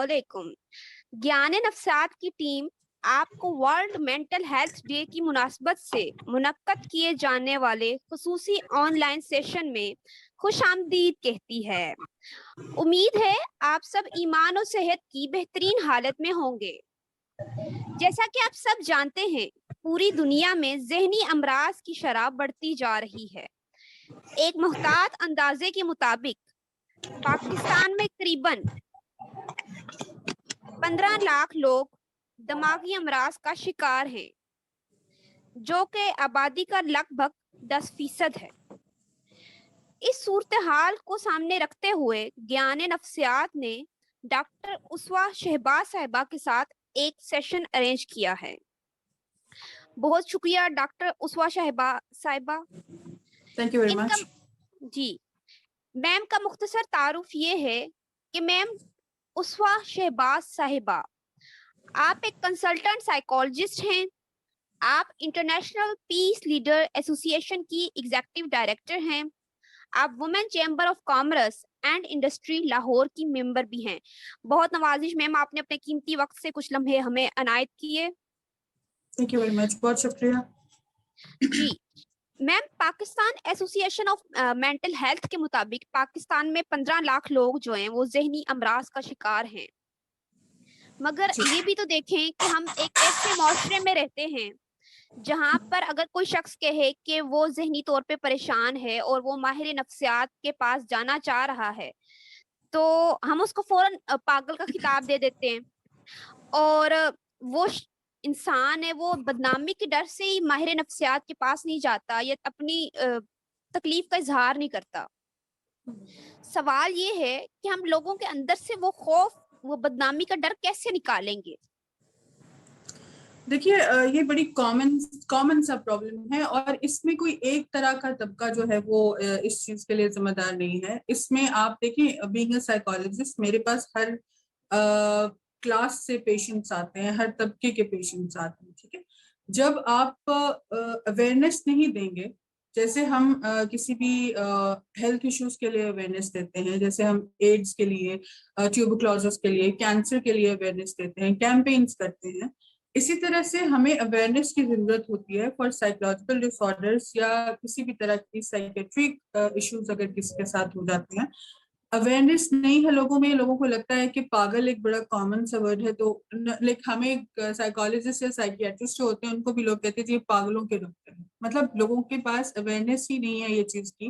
अस्सलामुअलैकुम। ज्ञान नफ्सात की टीम आपको वर्ल्ड मेंटल हेल्थ डे की मुनासबत से मुनक्कद किए जाने वाले खुसूसी ऑनलाइन सेशन में खुश आमदीद कहती है। उम्मीद है आप सब ईमान और सेहत की बेहतरीन हालत में होंगे। जैसा कि आप सब जानते हैं, पूरी दुनिया में ज़हनी अमराज की शरह बढ़ती जा रही है। एक मुहतात अंदाजे के मुताबिक पाकिस्तान में करीबन 15 लाख लोग दिमागी अमराज का शिकार हैं, जो कि आबादी का लगभग 10% है। इस सूरत हाल को सामने रखते हुए ज्ञान नफ्सियात ने डॉक्टर उसवा शहबाज साहिबा के साथ एक सेशन अरेंज किया है। बहुत शुक्रिया डॉक्टर उसवा शहबा साहिबा। थैंक यू वेरी इनका मच। जी, मैम का मुख्तसर तारुफ ये है कि मैम उसवा शहबाज साहिबा, आप एक कंसल्टेंट साइकोलॉजिस्ट हैं। आप इंटरनेशनल पीस लीडर एसोसिएशन की एग्जीक्यूटिव डायरेक्टर हैं। आप women chamber of commerce and industry Lahore की मेंबर भी हैं। बहुत नवाजिश मैम, आपने अपने कीमती वक्त से कुछ लम्हे हमें अनायत किए। थैंक यू वेरी मच, बहुत शुक्रिया। जी ma'am, Pakistan association of mental health के मुताबिक पाकिस्तान में 15 लाख लोग जो हैं वो जहनी अमराज का शिकार हैं। मगर ये भी तो देखें कि हम एक ऐसे माशरे में रहते हैं जहां पर अगर कोई शख्स कहे कि वो जहनी तौर पे परेशान है और वो माहिर नफ्सियात के पास जाना चाह रहा है, तो हम उसको फौरन पागल का खिताब दे देते हैं। और वो इंसान है, वो बदनामी के डर से ही माहिर नफ्सियात के पास नहीं जाता या अपनी तकलीफ का इजहार नहीं करता। सवाल ये है कि हम लोगों के अंदर से वो खौफ, वो बदनामी का डर कैसे निकालेंगे? देखिए, ये बड़ी कॉमन सा प्रॉब्लम है और इसमें कोई एक तरह का तबका जो है वो इस चीज के लिए जिम्मेदार नहीं है। इसमें आप देखिए, बीइंग अ साइकोलॉजिस्ट मेरे पास हर क्लास से पेशेंट्स आते हैं, हर तबके के पेशेंट्स आते हैं, ठीक है। जब आप अवेयरनेस नहीं देंगे, जैसे हम किसी भी हेल्थ इश्यूज के लिए अवेयरनेस देते हैं, जैसे हम एड्स के लिए, ट्यूबरक्लोसिस के लिए, कैंसर के लिए अवेयरनेस देते हैं, कैंपेन्स करते हैं, इसी तरह से हमें अवेयरनेस की जरूरत होती है फॉर साइकोलॉजिकल डिसऑर्डर्स या किसी भी तरह की साइकेट्रिक इश्यूज अगर किसी के साथ हो जाते हैं। अवेयरनेस नहीं है लोगों में, लोगों को लगता है कि पागल एक बड़ा कॉमन सा वर्ड है, तो लाइक हमें साइकोलॉजिस्ट या साइकियाट्रिस्ट जो होते हैं उनको भी लोग कहते हैं जी पागलों के डॉक्टर हैं। मतलब लोगों के पास अवेयरनेस ही नहीं है ये चीज की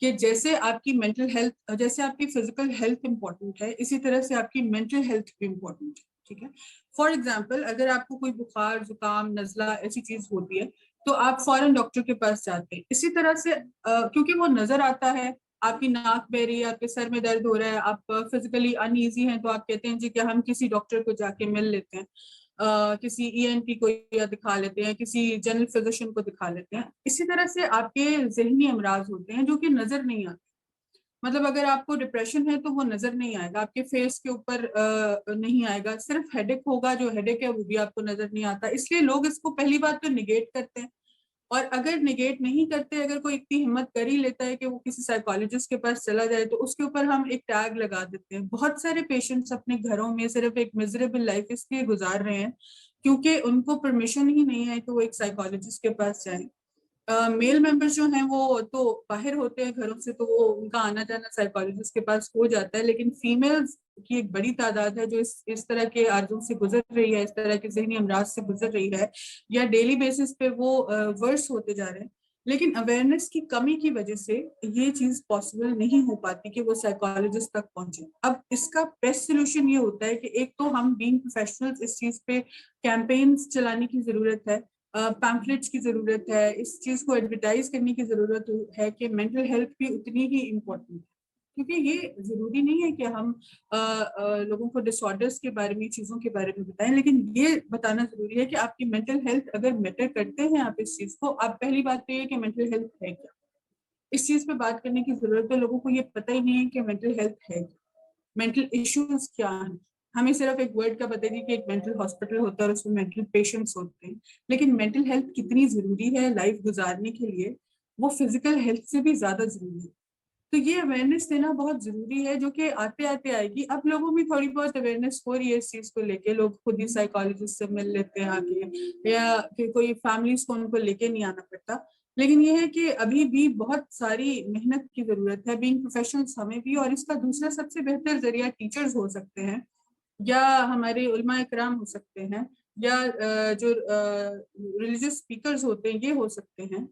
कि जैसे आपकी मेंटल हेल्थ, जैसे आपकी फिजिकल हेल्थ इंपॉर्टेंट है, इसी तरह से आपकी मेंटल हेल्थ भी इंपॉर्टेंट है, ठीक है। फॉर एग्जाम्पल, अगर आपको कोई बुखार, जुकाम, नजला ऐसी चीज होती है तो आप फौरन डॉक्टर के पास जाते हैं। इसी तरह से क्योंकि वो नजर आता है, आपकी नाक बह रही है, आपके सर में दर्द हो रहा है, आप फिजिकली अनईजी हैं, तो आप कहते हैं जी कि हम किसी डॉक्टर को जाके मिल लेते हैं, किसी ईएनटी को या दिखा लेते हैं, किसी जनरल फिजिशियन को दिखा लेते हैं। इसी तरह से आपके जहनी अमराज होते हैं जो कि नजर नहीं आते। मतलब अगर आपको डिप्रेशन है तो वो नजर नहीं आएगा, आपके फेस के ऊपर नहीं आएगा, सिर्फ हेडेक होगा, जो हेडेक है वो भी आपको नजर नहीं आता। इसलिए लोग इसको पहली बात तो निगेट करते हैं, और अगर निगेट नहीं करते, अगर कोई इतनी हिम्मत कर ही लेता है कि वो किसी साइकोलॉजिस्ट के पास चला जाए, तो उसके ऊपर हम एक टैग लगा देते हैं। बहुत सारे पेशेंट्स अपने घरों में सिर्फ एक मिजरेबल लाइफ इसलिए गुजार रहे हैं क्योंकि उनको परमिशन ही नहीं है कि वो एक साइकोलॉजिस्ट के पास जाए। मेल मेंबर्स जो हैं वो तो बाहर होते हैं घरों से, तो वो उनका आना जाना साइकोलॉजिस्ट के पास हो जाता है, लेकिन फीमेल्स की एक बड़ी तादाद है जो इस तरह के आर्जों से गुजर रही है, इस तरह के जहनी अमराज से गुजर रही है, या डेली बेसिस पे वो वर्स होते जा रहे हैं। लेकिन अवेयरनेस की कमी की वजह से ये चीज पॉसिबल नहीं हो पाती कि वो साइकोलॉजिस्ट तक पहुंचे। अब इसका बेस्ट सोल्यूशन ये होता है कि एक तो हम बीइंग प्रोफेशनल्स इस चीज पे कैंपेन्स चलाने की जरूरत है, पैम्फलेट्स की जरूरत है, इस चीज को एडवर्टाइज करने की जरूरत है कि मेंटल हेल्थ भी उतनी ही इम्पोर्टेंट है। क्योंकि ये जरूरी नहीं है कि हम लोगों को डिसऑर्डर्स के बारे में, चीजों के बारे में बताएं, लेकिन ये बताना जरूरी है कि आपकी मेंटल हेल्थ अगर मैटर करते हैं आप इस चीज को, आप पहली बात तो ये कि मेंटल हेल्थ है क्या, इस चीज पे बात करने की जरूरत है। लोगों को ये पता ही नहीं है कि मेंटल हेल्थ है क्या, मेंटल इश्यूज क्या है। हमें सिर्फ एक वर्ड का पता है कि एक मेंटल हॉस्पिटल होता है और उसमें मेंटल पेशेंट्स होते हैं, लेकिन मेंटल हेल्थ कितनी जरूरी है लाइफ गुजारने के लिए, वो फिजिकल हेल्थ से भी ज्यादा जरूरी है। तो ये अवेयरनेस देना बहुत जरूरी है, जो कि आते आते आएगी। अब लोगों में थोड़ी बहुत अवेयरनेस हो रही है इस चीज को लेके, लोग खुद ही साइकोलॉजिस्ट से मिल लेते हैं आके, या कि कोई फैमिलीज को उनको लेके नहीं आना पड़ता। लेकिन ये है कि अभी भी बहुत सारी मेहनत की जरूरत है, बीइंग प्रोफेशनल्स हमें भी। और इसका दूसरा सबसे बेहतर जरिया टीचर्स हो सकते हैं, या हमारे उलमा इकराम हो सकते हैं, या जो रिलीजियस स्पीकर्स होते हैं ये हो सकते हैं।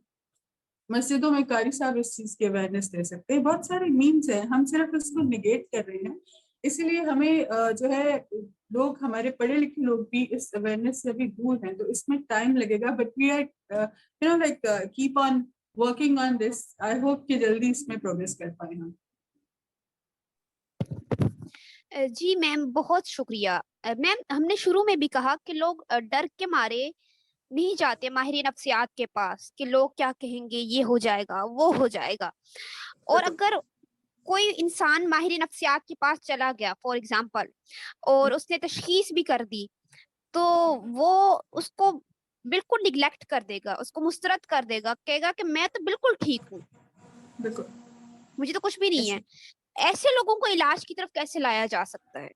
मस्जिदों में कारी साहब इस चीज की अवेयरनेस दे सकते हैं। बहुत सारे मीम्स हैं, हम सिर्फ इसको निगेट कर रहे हैं। इसलिए हमें जो है, लोग हमारे पढ़े लिखे लोग भी इस अवेयरनेस से अभी दूर हैं, तो इसमें टाइम लगेगा। But we are like keep on working on this. I hope कि जल्दी इसमें प्रोग्रेस कर पाए हम। जी मैम, बहुत शुक्रिया। मैम, हमने शुरू में भी कहा कि लोग डर के मारे नहीं जाते माहिर नफ्सियात के पास कि लोग क्या कहेंगे, ये हो जाएगा वो हो जाएगा। और अगर कोई इंसान माहिर नफ्सियात के पास चला गया फॉर एग्जाम्पल, और उसने तशखीस भी कर दी, तो वो उसको बिल्कुल निगलेक्ट कर देगा, उसको मुस्तरद कर देगा, कहेगा कि मैं तो बिल्कुल ठीक हूँ, बिल्कुल, मुझे तो कुछ भी नहीं है। ऐसे लोगों को इलाज की तरफ कैसे लाया जा सकता है?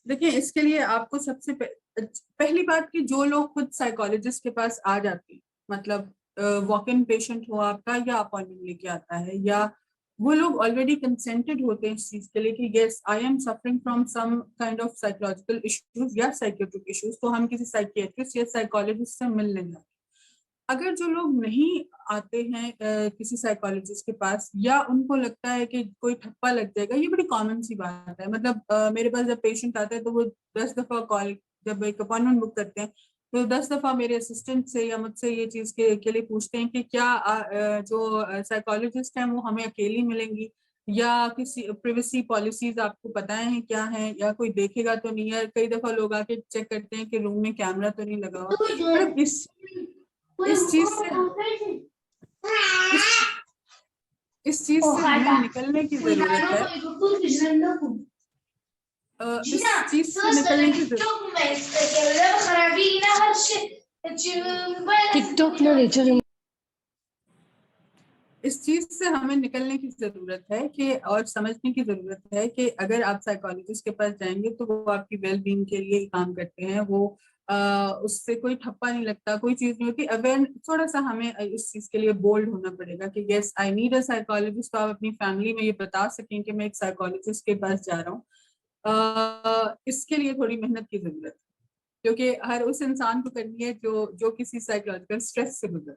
देखिए, इसके लिए आपको सबसे पहली बात कि जो लोग खुद साइकोलॉजिस्ट के पास आ जाते हैं, मतलब वॉक इन पेशेंट हो आपका, या अपॉइंटमेंट लेके आता है, या वो लोग ऑलरेडी कंसेंटेड होते हैं इस चीज के लिए कि yes I am suffering from some kind of psychological issues या साइकियाट्रिक इश्यूज, तो हम किसी साइकियाट्रिस्ट या साइकोलॉजिस्ट से मिलने जाते हैं। अगर जो लोग नहीं आते हैं किसी साइकोलॉजिस्ट के पास, या उनको लगता है कि कोई ठप्पा लग जाएगा, ये बड़ी कॉमन सी बात है। मतलब मेरे पास जब पेशेंट आता है तो वो 10 दफा कॉल, जब एक अपॉइंटमेंट बुक करते हैं तो 10 दफा मेरे असिस्टेंट से या मुझसे ये चीज के लिए पूछते हैं कि क्या जो साइकोलॉजिस्ट हैं वो हमें अकेली मिलेंगी, या किसी प्रिवेसी पॉलिसीज आपको पता है क्या है, या कोई देखेगा तो नहीं है। कई दफा लोग आके चेक करते हैं कि रूम में कैमरा तो नहीं लगा हुआ। मतलब इस चीज से इस चीज से हमें निकलने की जरूरत है। इस चीज से निकलने की इस चीज से हमें निकलने की जरूरत है कि, और समझने की जरूरत है कि अगर आप साइकोलॉजिस्ट के पास जाएंगे तो वो आपकी वेल बीइंग के लिए ही काम करते हैं। वो उससे कोई ठप्पा नहीं लगता, कोई चीज नहीं होती। अवेयर थोड़ा सा हमें इस चीज के लिए बोल्ड होना पड़ेगा कि yes I need a psychologist. तो आप अपनी फैमिली में ये बता सकें कि मैं एक साइकोलॉजिस्ट के पास जा रहा हूँ। इसके लिए थोड़ी मेहनत की जरूरत है, क्योंकि हर उस इंसान को करनी है जो किसी साइकोलॉजिकल स्ट्रेस से गुजर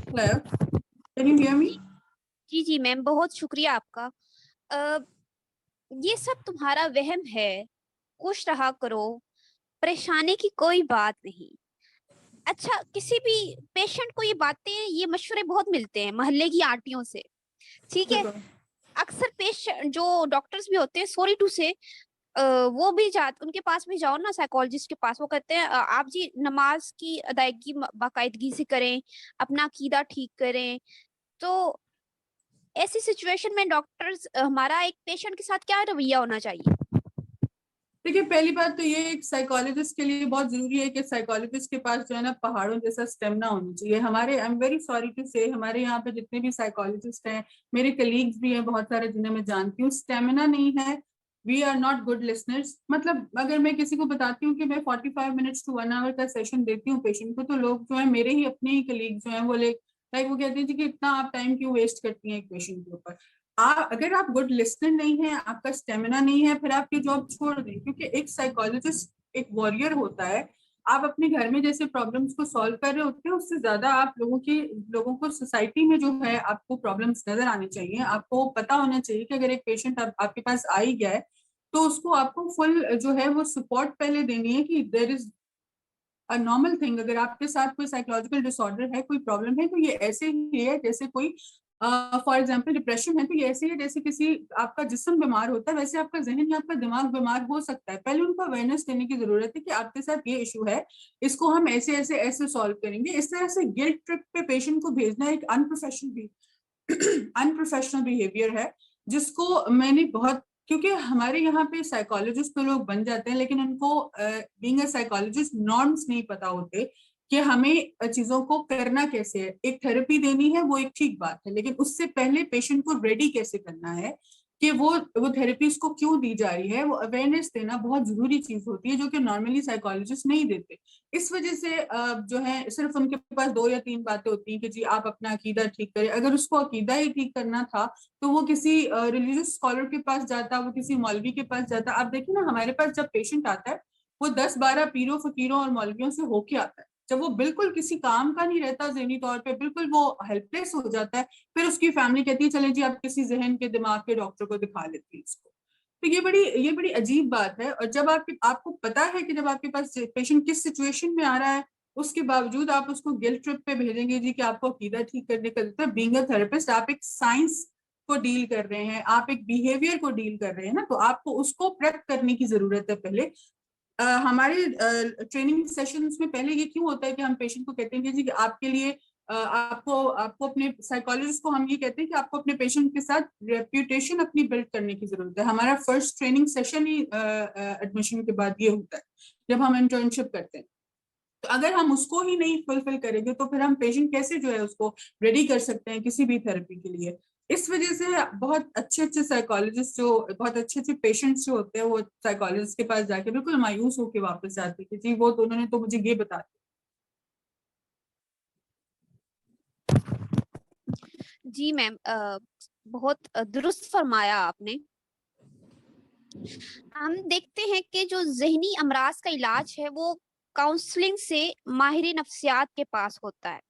रहा है। Can you hear me? जी जी मैम, बहुत शुक्रिया आपका। ये सब तुम्हारा वहम है, खुश रहा करो, परेशानी की कोई बात नहीं। अच्छा, किसी भी पेशेंट को ये बातें, ये मशवरे बहुत मिलते हैं मोहल्ले की आंटियों से, ठीक है। अक्सर पेशेंट जो डॉक्टर्स भी होते हैं, सॉरी टू से, वो भी उनके पास भी जाओ ना, साइकोलॉजिस्ट के पास, वो कहते हैं आप जी नमाज की अदायगी बाकायदगी से करें, अपना अकीदा ठीक करें। तो ऐसी सिचुएशन में डॉक्टर्स, हमारा एक पेशेंट के साथ क्या रवैया होना चाहिए? देखिए, पहली बात तो ये एक साइकोलॉजिस्ट के लिए बहुत जरूरी है कि साइकोलॉजिस्ट के पास जो है ना, पहाड़ों जैसा स्टेमिना होना चाहिए। हमारे, I am very sorry to say, हमारे यहाँ पे जितने भी साइकोलॉजिस्ट हैं, मेरे कलीग्स भी हैं बहुत सारे जिन्हें मैं जानती हूँ, स्टेमिना नहीं है। We are not good listeners. मतलब अगर मैं किसी को बताती हूँ कि मैं 45 मिनट्स टू 1 आवर का सेशन देती हूँ पेशेंट को, तो लोग जो है, मेरे ही अपने ही कलीग जो है, वो लाइक वो कहते हैं कि इतना आप टाइम क्यों वेस्ट करती हैं एक पेशेंट के ऊपर। अगर आप गुड लिस्टनर नहीं है, आपका स्टेमिना नहीं है, फिर आप ये जॉब छोड़ दें। क्योंकि एक साइकोलॉजिस्ट एक वॉरियर होता है। आप अपने घर में जैसे प्रॉब्लम्स को सॉल्व कर रहे होते हैं, उससे ज्यादा आप लोगों को सोसाइटी में जो है आपको प्रॉब्लम्स नजर आनी चाहिए। आपको पता होना चाहिए कि अगर एक पेशेंट आपके पास आ ही गया है, तो उसको आपको फुल जो है वो सपोर्ट पहले देनी है कि there is a normal thing. अगर आपके साथ कोई साइकोलॉजिकल डिसऑर्डर है, कोई प्रॉब्लम है, तो ये ऐसे ही है जैसे कोई, फॉर एग्जाम्पल डिप्रेशन है, तो ये ऐसे ही जैसे किसी आपका जिस्म बीमार होता है, वैसे आपका जहन या आपका दिमाग बीमार हो सकता है। पहले उनको अवेयरनेस देने की जरूरत है कि आपके साथ ये इशू है, इसको हम ऐसे ऐसे ऐसे सॉल्व करेंगे। इस तरह से गिल्ट ट्रिप पे पेशेंट को भेजना एक अनप्रोफेशनल बिहेवियर है, जिसको मैंने बहुत क्योंकि हमारे यहाँ पे साइकोलॉजिस्ट तो लोग बन जाते हैं, लेकिन उनको बीइंग अ साइकोलॉजिस्ट नॉर्म्स नहीं पता होते कि हमें चीजों को करना कैसे है। एक थेरेपी देनी है वो एक ठीक बात है, लेकिन उससे पहले पेशेंट को रेडी कैसे करना है कि वो थेरेपी उसको क्यों दी जा रही है, वो अवेयरनेस देना बहुत जरूरी चीज होती है, जो कि नॉर्मली साइकोलॉजिस्ट नहीं देते। इस वजह से जो है सिर्फ उनके पास 2 या 3 बातें होती हैं कि जी आप अपना अकीदा ठीक करें। अगर उसको अकीदा ही ठीक करना था तो वो किसी रिलीजियस स्कॉलर के पास जाता, वो किसी मौलवी के पास जाता। आप देखिए ना, हमारे पास जब पेशेंट आता है वो 10-12 पीरों फकीरों और मौलवियों से होके आता है। जब वो बिल्कुल किसी काम का नहीं रहता, ज़हनी तौर पे बिल्कुल वो हेल्पलेस हो जाता है, फिर उसकी फैमिली कहती है चले जी आप किसी जहन के दिमाग के डॉक्टर को दिखा लेती है इसको। तो ये बड़ी अजीब बात है। और जब आपको पता है कि जब आपके पास पेशेंट किस सिचुएशन में आ रहा है, उसके बावजूद आप उसको गिल्ट ट्रिप पे भेजेंगे जी कि आपको अकीदा ठीक करने का। तो बीइंग अ थेरेपिस्ट आप एक साइंस को डील कर रहे हैं, आप एक बिहेवियर को डील कर रहे हैं ना, तो आपको उसको प्रेप करने की जरूरत है पहले। हमारे ट्रेनिंग सेशंस में पहले ये क्यों होता है कि हम पेशेंट को कहते हैं कि जी आपके लिए आपको आपको अपने साइकोलॉजिस्ट को हम ये कहते हैं कि आपको अपने पेशेंट के साथ रेप्यूटेशन अपनी बिल्ड करने की जरूरत है। हमारा फर्स्ट ट्रेनिंग सेशन ही एडमिशन के बाद ये होता है जब हम इंटर्नशिप करते हैं। तो अगर हम उसको ही नहीं फुलफिल करेंगे तो फिर हम पेशेंट कैसे जो है उसको रेडी कर सकते हैं किसी भी थेरेपी के लिए। इस वजह से बहुत अच्छे अच्छे साइकोलॉजिस्ट जो बहुत अच्छे अच्छे पेशेंट्स जो होते हैं वो साइकोलॉजिस्ट के पास जाके बिल्कुल मायूस होकर वापस आते हैं कि जी वो तो उन्होंने तो मुझे ये बता दिया। जी मैम, बहुत दुरुस्त फरमाया आपने। हम देखते हैं कि जो जहनी अमराज का इलाज है वो काउंसलिंग से माहिर नफ्सियात के पास होता है,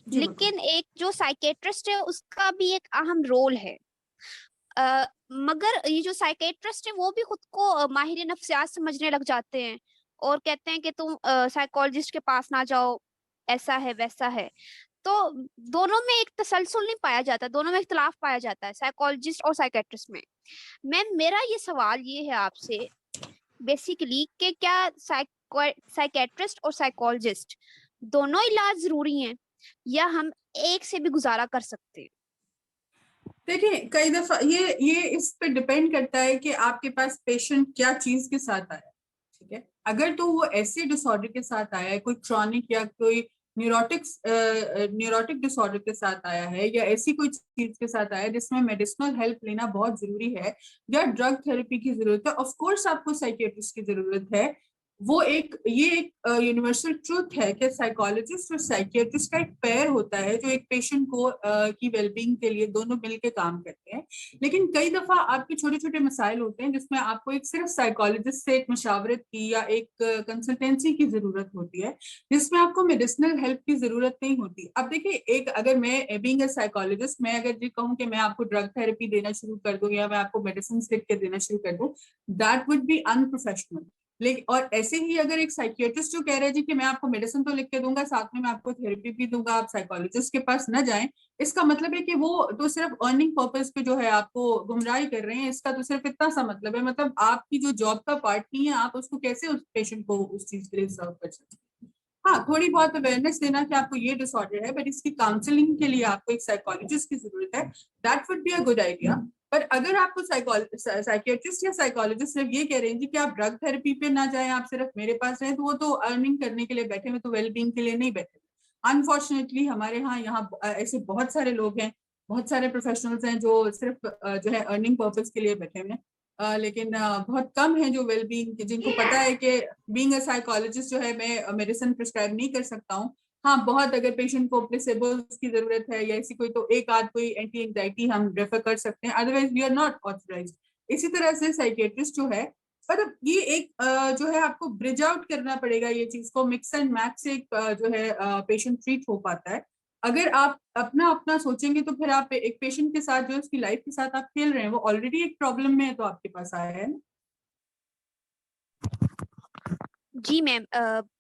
जी बिल्कुल। लेकिन एक जो साइकेट्रिस्ट है उसका भी एक अहम रोल है। मगर ये जो साइकेट्रिस्ट है वो भी खुद को माहिर नफ्सियात समझने लग जाते हैं और कहते हैं कि तुम साइकोलॉजिस्ट के पास ना जाओ, ऐसा है वैसा है। तो दोनों में एक तसलसल नहीं पाया जाता, दोनों में इख्तलाफ पाया जाता है साइकोलॉजिस्ट और साइकेट्रिस्ट में। मैम मेरा ये सवाल ये है आपसे बेसिकली कि क्या साइकेट्रिस्ट और साइकोलॉजिस्ट दोनों इलाज जरूरी हैं या हम एक से भी गुजारा कर सकते हैं? देखिए कई दफा ये इस पे डिपेंड करता है कि आपके पास पेशेंट क्या चीज के साथ आया। ठीक है, अगर तो वो ऐसे डिसऑर्डर के साथ आया है, कोई क्रॉनिक या कोई न्यूरोटिक डिसऑर्डर के साथ आया है, या ऐसी कोई चीज के साथ आया है जिसमें मेडिसिनल हेल्प लेना बहुत जरूरी है या ड्रग थेरेपी की जरूरत है, ऑफ कोर्स आपको साइकियाट्रिस्ट की जरूरत है। वो ये एक यूनिवर्सल ट्रूथ है कि साइकोलॉजिस्ट और साइकियाट्रिस्ट का एक पेयर होता है जो एक पेशेंट को की वेलबींग के लिए दोनों मिलकर काम करते हैं। लेकिन कई दफा आपके छोटे छोटे मसाइल होते हैं जिसमें आपको एक सिर्फ साइकोलॉजिस्ट से एक मशावरत की या एक कंसल्टेंसी की जरूरत होती है, जिसमें आपको मेडिसिनल हेल्प की जरूरत नहीं होती। अब देखिए, एक अगर मैं बीइंग अ साइकोलॉजिस्ट मैं अगर ये कहूँ कि मैं आपको ड्रग थेरेपी देना शुरू कर दूं या मैं आपको मेडिसिन लिख के देना शुरू कर दूं, दैट वुड बी अनप्रोफेशनल। लेकिन और ऐसे ही अगर एक साइकियाट्रिस्ट जो कह रहे हैं जी कि मैं आपको मेडिसिन तो लिख के दूंगा, साथ में मैं आपको थेरेपी भी दूंगा, आप साइकोलॉजिस्ट के पास न जाएं, इसका मतलब है कि वो तो सिर्फ अर्निंग पर्पस पे जो है आपको गुमराही कर रहे हैं। इसका तो सिर्फ इतना सा मतलब है, मतलब आपकी जो जॉब का पार्ट नहीं है, आप उसको कैसे उस पेशेंट को उस चीज के लिए सर्व कर सकते हैं। हाँ, थोड़ी बहुत अवेयरनेस देना कि आपको ये डिसऑर्डर है, बट इसकी काउंसलिंग के लिए आपको एक साइकोलॉजिस्ट की जरूरत है, that would be a good idea. पर अगर आपको साइकियाट्रिस्ट या साइकोलॉजिस्ट सिर्फ ये कह रहे हैं कि आप ड्रग थेरेपी पे ना जाएं, आप सिर्फ मेरे पास रहें, तो वो तो अर्निंग करने के लिए बैठे हुए, तो वेलबींग के लिए नहीं बैठे। अनफॉर्चुनेटली हमारे यहाँ ऐसे बहुत सारे लोग हैं, बहुत सारे प्रोफेशनल्स हैं जो सिर्फ जो है अर्निंग पर्पज के लिए बैठे हुए हैं। लेकिन बहुत कम है जो वेलबींग, जिनको पता है कि बीइंग अ साइकोलॉजिस्ट जो है मैं मेडिसिन प्रिस्क्राइब नहीं कर सकता हूँ। हाँ, बहुत अगर पेशेंट को प्लेसेबोस की जरूरत है या ऐसी कोई, तो एक आध कोई एंटी एंजाइटी हम रेफर कर सकते हैं, otherwise we are not authorised. इसी तरह से साइकियाट्रिस्ट जो है, मतलब ये एक जो है आपको ब्रिज आउट करना पड़ेगा ये चीज को, मिक्स एंड मैच से एक जो है पेशेंट ट्रीट हो पाता है। अगर आप अपना अपना सोचेंगे तो फिर आप एक पेशेंट के साथ जो उसकी लाइफ के साथ आप खेल रहे हैं, वो ऑलरेडी एक प्रॉब्लम में है तो आपके पास आया है ना। जी मैम,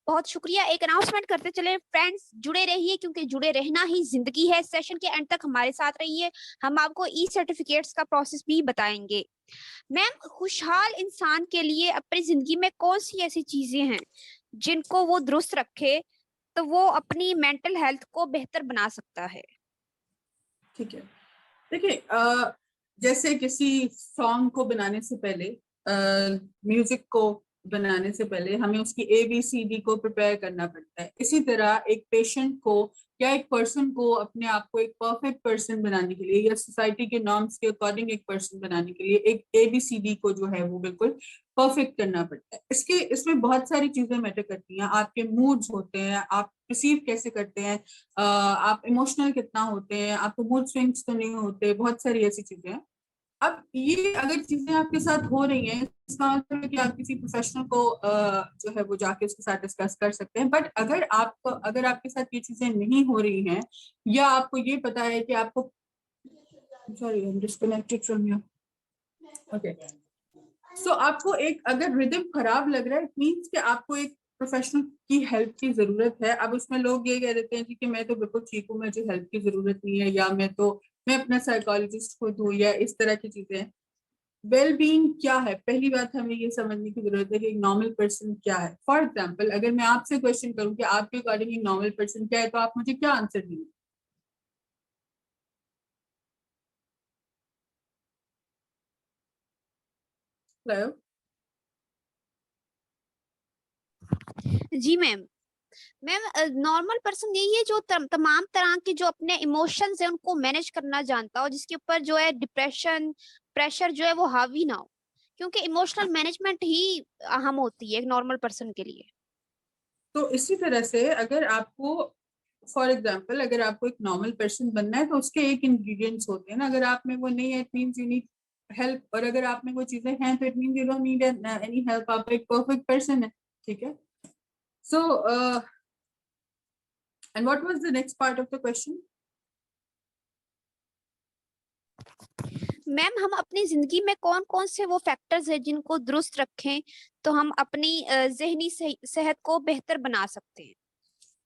बहुत शुक्रिया। एक अनाउंसमेंट करते चले फ्रेंड्स, जुड़े रहिए क्योंकि जुड़े रहना ही जिंदगी है। सेशन के एंड तक हमारे साथ रहिए, हम आपको ई सर्टिफिकेट्स का प्रोसेस भी बताएंगे। मैम, खुशहाल इंसान के लिए अपनी जिंदगी में कौन सी ऐसी चीजें हैं जिनको वो दुरुस्त रखे तो वो अपनी मेंटल हेल्थ को बेहतर बना सकता है? ठीक है, देखिए जैसे किसी सॉन्ग को बनाने से पहले, म्यूजिक को बनाने से पहले हमें उसकी ABCD को प्रिपेयर करना पड़ता है, इसी तरह एक पेशेंट को या एक पर्सन को अपने आप को एक परफेक्ट पर्सन बनाने के लिए या सोसाइटी के नॉर्म्स के अकॉर्डिंग एक पर्सन बनाने के लिए एक ABCD को जो है वो बिल्कुल परफेक्ट करना पड़ता है। इसमें बहुत सारी चीजें मैटर करती हैं। आपके मूड्स होते हैं, आप रिसीव कैसे करते हैं, आप इमोशनल कितना होते हैं, आपको मूड स्विंग्स तो नहीं होते, बहुत सारी ऐसी चीजें हैं। अब ये अगर चीजें आपके साथ हो रही हैं, इसका मतलब है कि आप किसी प्रोफेशनल को जो है वो जाके उसके साथ डिस्कस कर सकते हैं। बट अगर आपके साथ ये चीजें नहीं हो रही हैं, या आपको ये पता है कि आपको, sorry I am disconnected from you, okay, so आपको एक अगर रिदम खराब लग रहा है, इट मीन्स कि आपको एक प्रोफेशनल की हेल्प की जरूरत है। अब उसमें लोग ये कह देते हैं कि मैं तो बिल्कुल ठीक हूँ, मुझे हेल्प की जरूरत नहीं है, या मैं अपना साइकोलॉजिस्ट खुद हूँ, या इस तरह की चीजें। वेल बीइंग क्या है, पहली बात हमें ये समझने की जरूरत है कि एक नॉर्मल पर्सन क्या है। फॉर एग्जाम्पल, अगर मैं आपसे क्वेश्चन करूँ कि आपके अकॉर्डिंग एक नॉर्मल पर्सन क्या है, तो आप मुझे क्या आंसर देंगे? हेलो? जी मैम। मैम नॉर्मल पर्सन यही है जो तमाम तरह के जो अपने इमोशंस है उनको मैनेज करना जानता हो, जिसके ऊपर जो है डिप्रेशन प्रेशर जो है वो हावी ना हो, क्योंकि इमोशनल मैनेजमेंट ही अहम होती है एक नॉर्मल पर्सन के लिए। तो इसी तरह से अगर आपको, फॉर एग्जाम्पल, अगर आपको एक नॉर्मल पर्सन बनना है तो उसके एक इंग्रेडिएंट्स होते हैं ना। अगर आप में वो नहीं है, it means you need help, और अगर आप में वो चीजें हैं तो it means you don't need any help, आप एक परफेक्ट पर्सन है। ठीक है। So and what was the next part of the question? Ma'am हम अपनी जिंदगी में कौन कौन से वो फैक्टर्स हैं जिनको दुरुस्त रखें तो हम अपनी जहनी सेहत को बेहतर बना सकते हैं।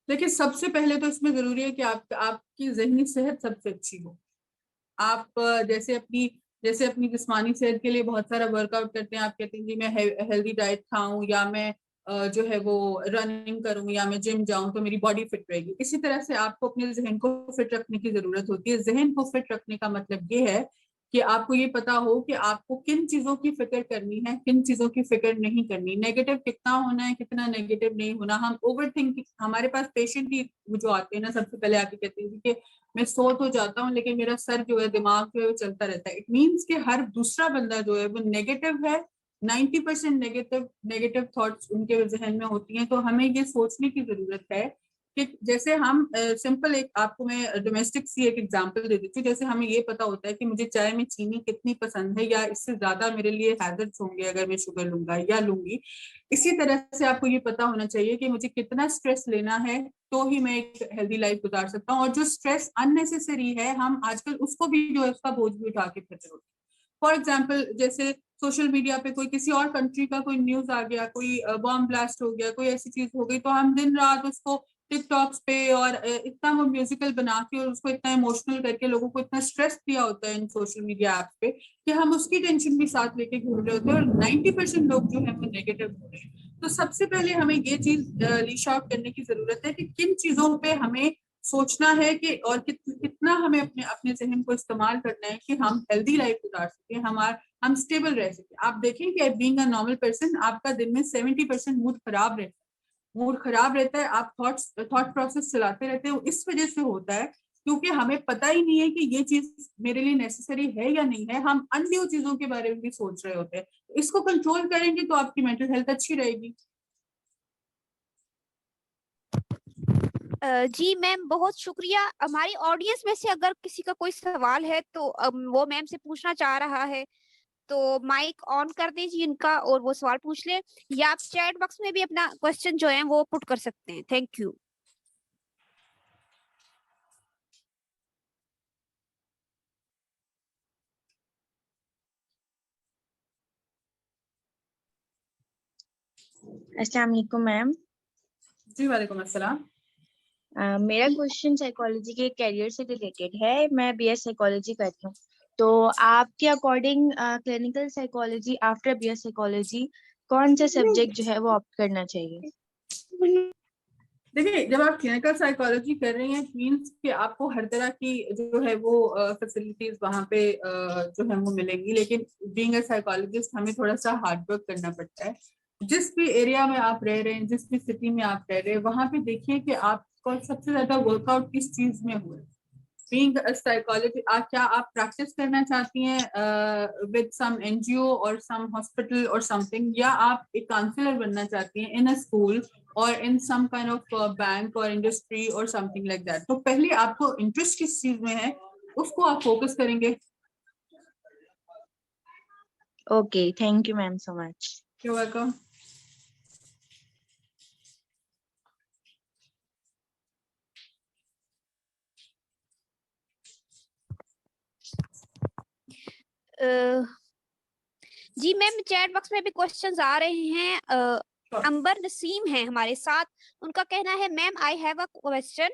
देखिए, सबसे पहले तो इसमें जरूरी है कि आपकी जहनी सेहत सबसे अच्छी हो। आप जैसे अपनी जिस्मानी सेहत के लिए बहुत सारा वर्कआउट करते हैं, आप कहते हैं कि मैं हेल्दी डाइट खाऊं, या मैं जो है वो रनिंग करूं, या मैं जिम जाऊं तो मेरी बॉडी फिट रहेगी। इसी तरह से आपको अपने जहन को फिट रखने की जरूरत होती है। जहन को फिट रखने का मतलब ये है कि आपको ये पता हो कि आपको किन चीजों की फिक्र करनी है, किन चीजों की फिक्र नहीं करनी, नेगेटिव कितना होना है, कितना नेगेटिव नहीं होना। हम ओवर थिंकिंग, हमारे पास पेशेंट ही जो आते हैं ना, सबसे पहले आके कहते हैं कि मैं सो तो जाता हूँ लेकिन मेरा सर जो है, दिमाग जो है वो चलता रहता है। इट मीन्स कि हर दूसरा बंदा जो है वो नेगेटिव है। 90% नेगेटिव नेगेटिव थॉट्स उनके जहन में होती हैं। तो हमें ये सोचने की जरूरत है कि जैसे हम सिंपल, एक आपको मैं डोमेस्टिक सी एक एग्जांपल दे देती हूँ। जैसे हमें ये पता होता है कि मुझे चाय में चीनी कितनी पसंद है, या इससे ज्यादा मेरे लिए हैजर्ड्स होंगे अगर मैं शुगर लूंगा या लूंगी। इसी तरह से आपको ये पता होना चाहिए कि मुझे कितना स्ट्रेस लेना है तो ही मैं एक हेल्दी लाइफ गुजार सकता हूँ। और जो स्ट्रेस अननेसेसरी है, हम आजकल उसको भी जो है उसका बोझ भी उठा के फिर होते हैं। फॉर एग्जाम्पल, जैसे सोशल मीडिया पे कोई किसी और कंट्री का कोई न्यूज आ गया, कोई बॉम्ब ब्लास्ट हो गया, कोई ऐसी चीज हो गई, तो हम दिन रात उसको टिकटॉक्स पे और इतना वो म्यूजिकल बना के और उसको इतना इमोशनल करके लोगों को इतना स्ट्रेस दिया होता है इन सोशल मीडिया ऐप पे, कि हम उसकी टेंशन भी साथ लेके घूम रहे होते हैं, और 90% लोग जो है वो नेगेटिव हो रहे हैं। तो सबसे पहले हमें ये चीज रीच आउट करने की जरूरत है कि किन चीजों पे हमें सोचना है, कि और कितना हमें अपने अपने जहन को इस्तेमाल करना है कि हम हेल्दी लाइफ गुजार सकें, हम स्टेबल रह सकें। आप देखें कि बीइंग अ नॉर्मल पर्सन, आपका दिन में 70% मूड खराब रहता है। आप थॉट प्रोसेस चलाते रहते हो, इस वजह से होता है क्योंकि हमें पता ही नहीं है कि ये चीज मेरे लिए नेसेसरी है या नहीं है। हम अन्य चीजों के बारे में भी सोच रहे होते हैं। इसको कंट्रोल करेंगे तो आपकी मेंटल हेल्थ अच्छी रहेगी। जी मैम, बहुत शुक्रिया। हमारी ऑडियंस में से अगर किसी का कोई सवाल है तो वो मैम से पूछना चाह रहा है तो माइक ऑन कर दीजिए इनका और वो सवाल पूछ ले, या आप चैट बॉक्स में भी अपना क्वेश्चन जो है वो पुट कर सकते हैं। Thank you. अस्सलाम वालेकुम मैम। जी वालेकुम अस्सलाम। मेरा क्वेश्चन साइकोलॉजी के करियर से रिलेटेड है। मैं BS साइकोलॉजी करती हूँ, तो आपके according clinical psychology after BS psychology कौन सा सब्जेक्ट जो है वो ऑप्ट करना चाहिए? देखिए, जब आप क्लिनिकल साइकोलॉजी कर रही हैं मीन्स कि आपको हर तरह की जो है वो फैसिलिटीज वहाँ पे जो है वो मिलेंगी, लेकिन बीइंग अ साइकोलॉजिस्ट हमें थोड़ा सा हार्ड वर्क करना पड़ता है। जिस भी एरिया में आप रह रहे हैं, जिस भी सिटी में आप रह रहे हैं, वहाँ पे देखिए कि आपको सबसे ज्यादा वर्कआउट किस चीज में हो रहा है। बीइंग अ साइकोलॉजी, क्या आप प्रैक्टिस करना चाहती हैं विद सम एनजीओ और सम हॉस्पिटल और समथिंग, या आप एक काउंसलर बनना चाहती हैं इन अ स्कूल और इन सम काइंड ऑफ बैंक और इंडस्ट्री और समथिंग लाइक दैट? तो पहले आपको इंटरेस्ट किस चीज में है उसको आप फोकस करेंगे। Okay, thank you ma'am so much. You welcome. जी मैम, चैट बॉक्स में भी क्वेश्चंस आ रहे हैं। अंबर नसीम है हमारे साथ, उनका कहना है ma'am I have a question,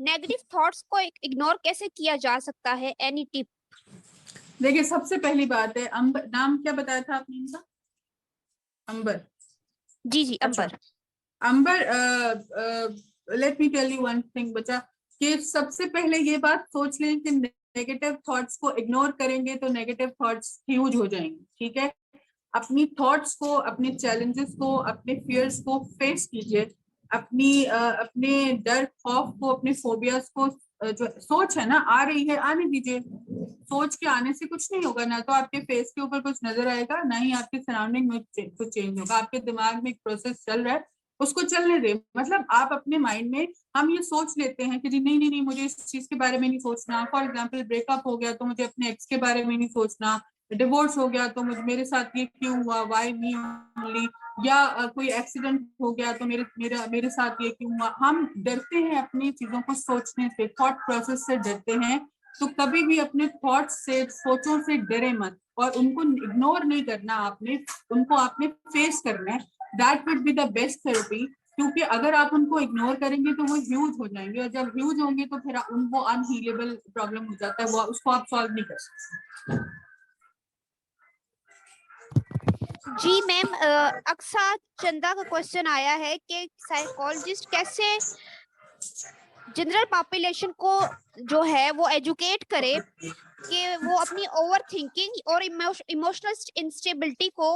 negative thoughts को इग्नोर कैसे किया जा सकता है, एनी टिप? देखिए, सबसे पहली बात है, अंबर नाम क्या बताया था आपने इनका? अंबर। जी जी, अच्छा, Ambar. Ambar, let me tell you one thing बच्चा, कि सबसे पहले ये बात सोच लें कि नेगेटिव थॉट्स को इग्नोर करेंगे तो नेगेटिव थॉट्स ह्यूज हो जाएंगे। ठीक है, अपनी थॉट्स को, अपने चैलेंजेस को, अपने फियर्स को फेस कीजिए। अपने डर, खौफ को, अपने फोबियाज को, जो सोच है ना आ रही है आने दीजिए। सोच के आने से कुछ नहीं होगा, ना तो आपके फेस के ऊपर कुछ नजर आएगा, ना ही आपके सराउंडिंग में कुछ चेंज होगा। आपके दिमाग में एक प्रोसेस चल रहा है, उसको चलने दे। मतलब आप अपने माइंड में, हम ये सोच लेते हैं कि जी नहीं नहीं नहीं, मुझे इस चीज के बारे में नहीं सोचना। फॉर एग्जाम्पल, ब्रेकअप हो गया तो मुझे अपने एक्स के बारे में नहीं सोचना, डिवोर्स हो गया तो मुझे, मेरे साथ ये क्यों हुआ, वाई मी ओनली, या कोई एक्सीडेंट हो गया तो मेरे साथ ये क्यों हुआ। हम डरते हैं अपनी चीजों को सोचने से, थॉट प्रोसेस से डरते हैं। तो कभी भी अपने थॉट्स से, सोचों से डरे मत, और उनको इग्नोर नहीं करना आपने, उनको आपने फेस करना है। That would be the best therapy. क्योंकि अगर आप उनको इग्नोर करेंगे तो वो ह्यूज हो जाएंगे, और जब ह्यूज होंगे तो फिर उनको अनहीलेबल प्रॉब्लम हो जाता है, वो उसको आप सॉल्व नहीं कर सकते। जी मैम, अक्सा चंदा का क्वेश्चन आया है कि साइकोलॉजिस्ट कैसे जनरल पॉपुलेशन को जो है वो एजुकेट करे कि वो अपनी ओवर थिंकिंग और इमोशनल इंस्टेबिलिटी को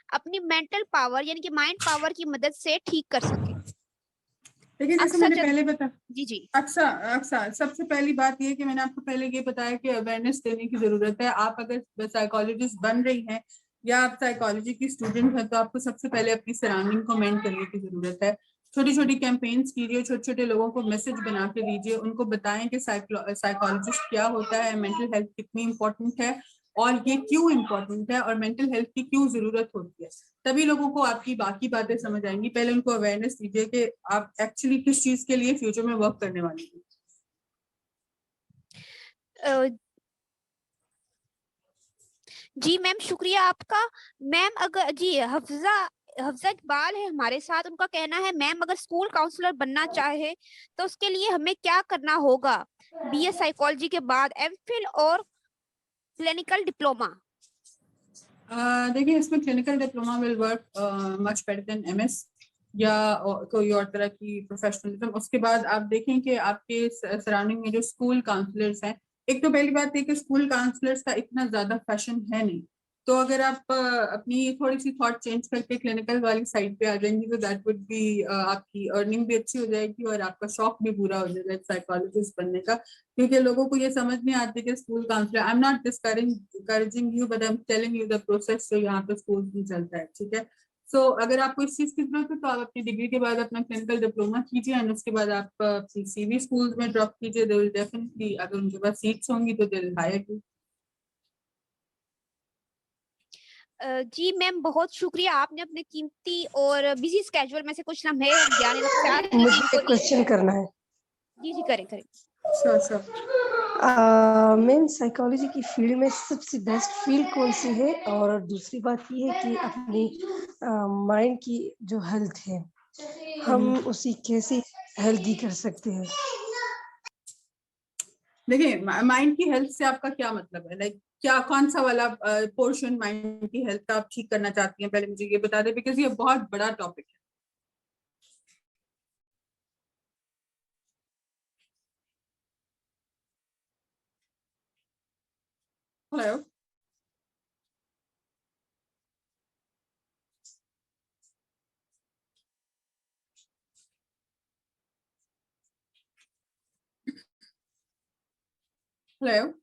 अपनी मेंटल पावर यानी कि माइंड पावर की मदद से ठीक कर सके। देखिए, जैसे अक्सा मैंने पहले बताया, जी जी। अक्सर सबसे पहली बात ये कि मैंने आपको पहले ये बताया कि अवेयरनेस देने की जरूरत है। आप अगर साइकोलॉजिस्ट बन रही हैं या आप साइकोलॉजी की स्टूडेंट हैं, तो आपको सबसे पहले अपनी सराउंडिंग को मेंटेन करने की जरूरत है। छोटी छोटी कैंपेन्स कीजिए, छोटे छोटे लोगों को मैसेज बना के दीजिए, उनको बताएं कि साइकोलॉजिस्ट क्या होता है, मेंटल हेल्थ कितनी इंपॉर्टेंट है, और ये क्यों इम्पोर्टेंट है, और मेंटल हेल्थ की क्यों जरूरत होती है। तभी लोगों को आपकी बाकी बातें समझ आएंगी। पहले उनको अवेयरनेस दीजिए कि आप एक्चुअली किस चीज के लिए फ्यूचर में वर्क करने वाली हैं। जी मैम, शुक्रिया आपका। मैम अगर जी हफ्जा इकबाल है हमारे साथ, उनका कहना है मैम अगर स्कूल काउंसलर बनना चाहे तो उसके लिए हमें क्या करना होगा, बीए साइकोलॉजी के बाद एमफिल और क्लिनिकल डिप्लोमा? देखिए, इसमें clinical diploma will work much better than MS या कोई और तरह की प्रोफेशनलिज्म। उसके बाद आप देखें कि आपके सराउंडिंग में जो स्कूल काउंसलर्स हैं, एक तो पहली बात है कि स्कूल काउंसलर्स का इतना ज्यादा फैशन है नहीं। तो अगर आप अपनी थोड़ी सी थॉट चेंज करके क्लिनिकल वाली साइड पे आ जाएंगी तो दैट वुड बी, आपकी अर्निंग भी अच्छी हो जाएगी और आपका शौक भी पूरा हो जाएगा साइकोलॉजिस्ट बनने का। क्योंकि लोगों को ये समझ नहीं आती कि school counsellor, I am not discouraging you but I am telling you the process जो यहाँ पे स्कूल में चलता है। ठीक है, सो अगर आपको इस चीज की जरूरत है तो आप अपनी डिग्री के बाद अपना क्लिनिकल डिप्लोमा कीजिए, एंड उसके बाद आप अपनी सीवी स्कूल में ड्रॉप कीजिए। दे विल डेफिनेटली, अगर उनके पास सीट्स होंगी तो दे विल हायर यू। जी मैम, बहुत शुक्रिया, आपने अपने कीमती और बिजी स्केड्यूल में से कुछ लम्हे ज्ञान वक्त मुझे एक क्वेश्चन करना है। जी जी, करें करें। श्योर। मैम, साइकोलॉजी की फील्ड में सबसे बेस्ट फील्ड कौन सी है, और दूसरी बात ये है कि अपनी माइंड की जो हेल्थ है हम उसी कैसे हेल्दी कर सकते हैं? देखिए, माइंड की हेल्थ से आपका क्या मतलब है? लाइक क्या, कौन सा वाला पोर्शन माइंड की हेल्थ का आप ठीक करना चाहती हैं? पहले मुझे ये बता दें, बिकॉज ये बहुत बड़ा टॉपिक है। Hello. Hello.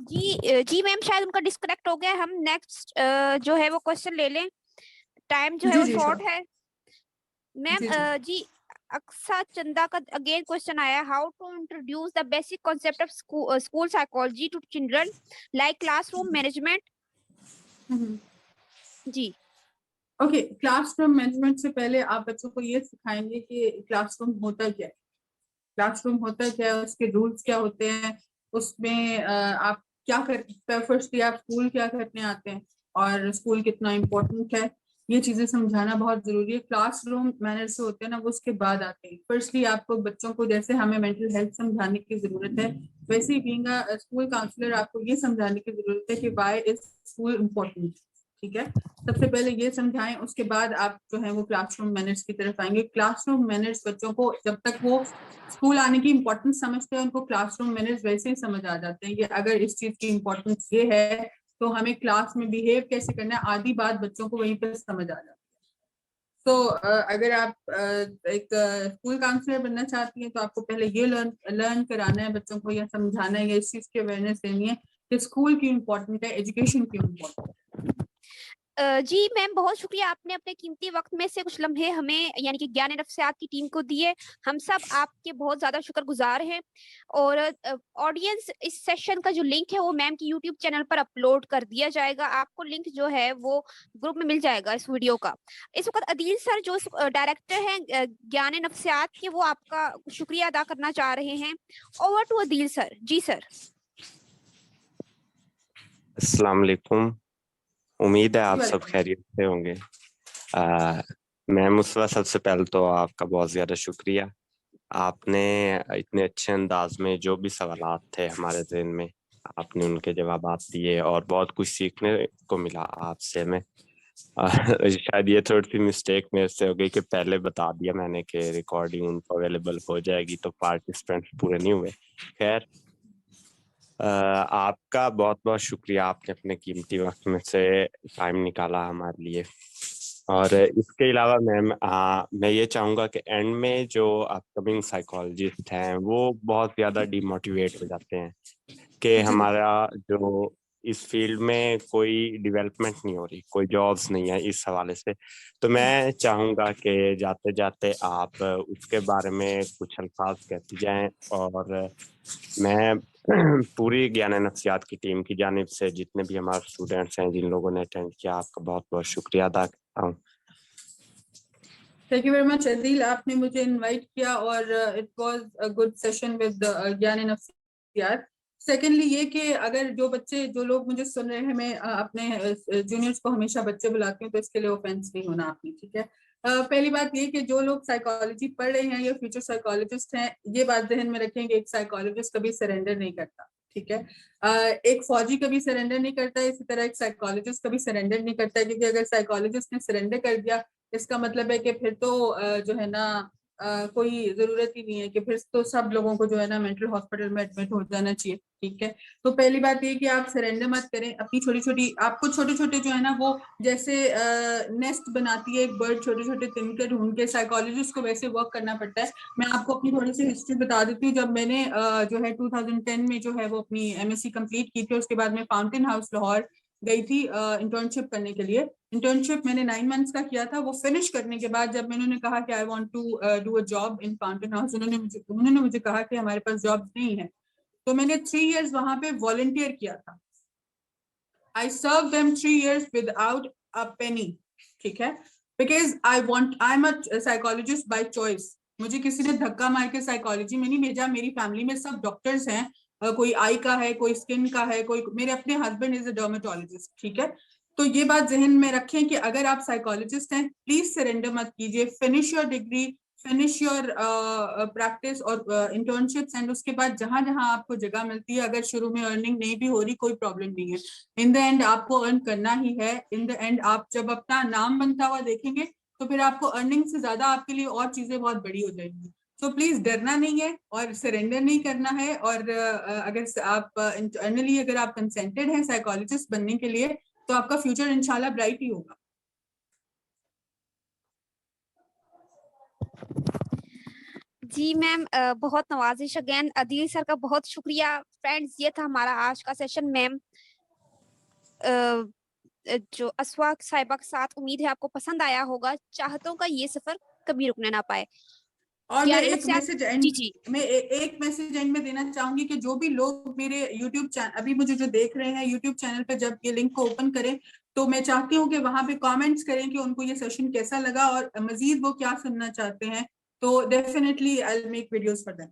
जी मैम, शायद उनका डिस्कनेक्ट हो गया। हम नेक्स्ट जो है वो क्वेश्चन ले लें, टाइम जो है जी, वो जी, शॉर्ट sure. है। मैम जी, जी. जी, अक्सा चंदा का अगेन क्वेश्चन आया, how to introduce the basic concept of school psychology to children like classroom management. Hmm. जी ओके, क्लासरूम मैनेजमेंट से पहले आप बच्चों को ये सिखाएंगे कि क्लासरूम होता क्या है, क्लासरूम होता क्या है, उसके रूल्स क्या होते हैं, उसमें आप क्या कर, फर्स्टली आप स्कूल क्या करने आते हैं और स्कूल कितना इम्पोर्टेंट है, ये चीजें समझाना बहुत जरूरी है। क्लासरूम मैनर से होते हैं ना, वो उसके बाद आते हैं। फर्स्टली आपको बच्चों को, जैसे हमें मेंटल हेल्थ समझाने की जरूरत है, वैसे ही बीइंग अ स्कूल काउंसलर आपको ये समझाने की जरूरत है कि व्हाई इज स्कूल इम्पोर्टेंट। ठीक है, सबसे पहले ये समझाएं, उसके बाद आप जो है वो क्लासरूम मैनर्स की तरफ आएंगे। क्लासरूम मैनर्स बच्चों को, जब तक वो स्कूल आने की इम्पोर्टेंस समझते हैं, उनको क्लासरूम मैनर्स वैसे ही समझ आ जाते हैं। ये अगर इस चीज की इम्पोर्टेंस ये है तो हमें क्लास में बिहेव कैसे करना है, आधी बात बच्चों को वहीं पर समझ आ जाती है। तो अगर आप एक स्कूल काउंसलर बनना चाहती हैं तो आपको पहले ये लर्न कराना है बच्चों को, या समझाना है, या इस चीज की अवेयरनेस देनी है कि स्कूल क्यों इम्पोर्टेंट है, एजुकेशन क्यों इम्पोर्टेंट है। जी मैम, बहुत शुक्रिया, आपने अपने कीमती वक्त में से कुछ लम्हे हमें यानी कि ज्ञान नफ्सियात की टीम को दिए। हम सब आपके बहुत ज्यादा शुक्रगुजार हैं। और ऑडियंस, इस सेशन का जो लिंक है वो मैम की यूट्यूब चैनल पर अपलोड कर दिया जाएगा। आपको लिंक जो है वो ग्रुप में मिल जाएगा इस वीडियो का। इस वक्त अदील सर जो डायरेक्टर हैं ज्ञान नफ्सियात के, वो आपका शुक्रिया अदा करना चाह रहे हैं। Over to Adeel sir. जी सर। अस्सलाम वालेकुम। उम्मीद है आप जी, सब खैरियत से होंगे। मैम मुस्वा, सबसे पहले तो आपका बहुत ज़्यादा शुक्रिया। आपने इतने अच्छे अंदाज में जो भी सवालात थे हमारे ज़हन में, आपने उनके जवाब दिए और बहुत कुछ सीखने को मिला आपसे हमें। शायद ये थोड़ी सी मिस्टेक मेरे से हो गई कि पहले बता दिया मैंने कि रिकॉर्डिंग उनको अवेलेबल हो जाएगी, तो पार्टिसिपेंट्स पूरे नहीं हुए। खैर, आपका बहुत बहुत शुक्रिया, आपने अपने कीमती वक्त में से टाइम निकाला हमारे लिए। और इसके अलावा मैम, मैं ये चाहूँगा कि एंड में जो अपकमिंग साइकोलॉजिस्ट हैं वो बहुत ज़्यादा डिमोटिवेट हो जाते हैं कि हमारा जो इस फील्ड में कोई डेवलपमेंट नहीं हो रही, कोई जॉब्स नहीं है इस हवाले से। तो मैं चाहूँगा कि जाते जाते आप उसके बारे में कुछ अल्फाज कहती जाएं, और मैं पूरी ज्ञान नफ्सियात की टीम की जानिब से जितने भी हमारे स्टूडेंट्स हैं, जिन लोगों ने अटेंड किया, आपका बहुत बहुत शुक्रिया अदा करता हूँ। Thank you very much Adeel, आपने मुझे इनवाइट किया और it was a good session with ज्ञान नफ्सियात। सेकेंडली ये कि अगर जो लोग मुझे सुन रहे हैं, मैं अपने जूनियर्स को हमेशा बच्चे बुलाती हूँ, तो इसके लिए ऑफेंस नहीं होना आपने, ठीक है। पहली बात ये कि जो लोग साइकोलॉजी पढ़ रहे हैं या फ्यूचर साइकोलॉजिस्ट हैं, ये बात जहन में रखें कि एक साइकोलॉजिस्ट कभी सरेंडर नहीं करता, ठीक है। एक फौजी कभी सरेंडर नहीं करता, इसी तरह एक साइकोलॉजिस्ट कभी सरेंडर नहीं करता, क्योंकि अगर साइकोलॉजिस्ट ने सरेंडर कर दिया, इसका मतलब है कि फिर तो जो है ना कोई जरूरत ही नहीं है, कि फिर तो सब लोगों को जो है ना मेंटल हॉस्पिटल में एडमिट हो जाना चाहिए, ठीक है। तो पहली बात ये कि आप सरेंडर मत करें। अपनी आपको छोटे छोटे जो है ना, वो जैसे नेस्ट बनाती है एक बर्ड, छोटे छोटे तिनके ढूंढ के, साइकोलॉजिस्ट को वैसे वर्क करना पड़ता है। मैं आपको अपनी थोड़ी सी हिस्ट्री बता देती हूँ। जब मैंने जो है 2010 में जो है वो अपनी MSc कंप्लीट की थी, उसके बाद मैं फाउंटेन हाउस लाहौर गई थी इंटर्नशिप करने के लिए। इंटर्नशिप मैंने 9 मंथ्स का किया था। वो फिनिश करने के बाद जब मैंने कहा कि I want to do a job in Fountain House, उन्होंने मुझे कहा कि हमारे पास जॉब नहीं है। तो मैंने 3 इयर्स वहां पे वॉलंटियर किया था। I serve them 3 years without a penny, ठीक है, because I am a psychologist by choice. मुझे किसी ने धक्का मार के साइकोलॉजी में नहीं भेजा। मेरी फैमिली में सब डॉक्टर्स हैं, कोई आई का है, कोई स्किन का है, कोई, मेरे अपने हस्बैंड इज अ डर्मेटोलॉजिस्ट, ठीक है। तो ये बात जहन में रखें कि अगर आप साइकोलॉजिस्ट हैं, प्लीज सरेंडर मत कीजिए। Finish your degree, finish your practice और इंटर्नशिप्स, एंड उसके बाद जहां जहां आपको जगह मिलती है, अगर शुरू में अर्निंग नहीं भी हो रही, कोई प्रॉब्लम नहीं है। इन द एंड आपको अर्न करना ही है। इन द एंड आप जब अपना नाम बनता हुआ देखेंगे, तो फिर आपको अर्निंग से ज्यादा आपके लिए और चीजें बहुत बड़ी हो जाएंगी। तो प्लीज डरना नहीं है और सरेंडर नहीं करना है। और अगर आप इंटरनली अगर आप कंसेंटेड हैं साइकोलॉजिस्ट बनने के लिए तो आपका फ्यूचर इंशाल्लाह ब्राइट ही होगा। जी मैम, बहुत नवाजिश अगेन। अदील सर का बहुत शुक्रिया। फ्रेंड्स, ये था हमारा आज का सेशन। मैम जो अस्वाक साहिबा के साथ, उम्मीद है आपको पसंद आया होगा। चाहतों का ये सफर कभी रुकने ना पाए। और मैं एक मैसेज जी जी एक मैसेज एंड में देना चाहूंगी कि जो भी लोग मेरे यूट्यूब चैनल अभी मुझे जो देख रहे हैं यूट्यूब चैनल पे, जब ये लिंक को ओपन करें तो मैं चाहती हूँ कि वहां पे कमेंट्स करें कि उनको ये सेशन कैसा लगा और मजीद वो क्या सुनना चाहते हैं। तो definitely I will make videos for them.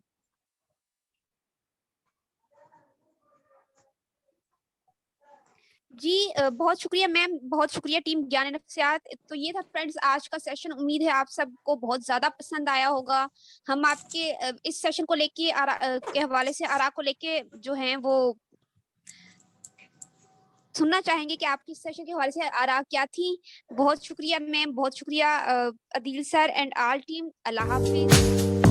जी, बहुत शुक्रिया मैम, बहुत शुक्रिया टीम ज्ञान नफ्सियात। तो ये था फ्रेंड्स आज का सेशन। उम्मीद है आप सबको बहुत ज्यादा पसंद आया होगा। हम आपके इस सेशन को लेके के हवाले से आरा को लेके जो हैं वो सुनना चाहेंगे कि आपकी इस सेशन के हवाले से आरा क्या थी। बहुत शुक्रिया मैम, बहुत शुक्रिया Adeel sir and all team. Allah Hafiz.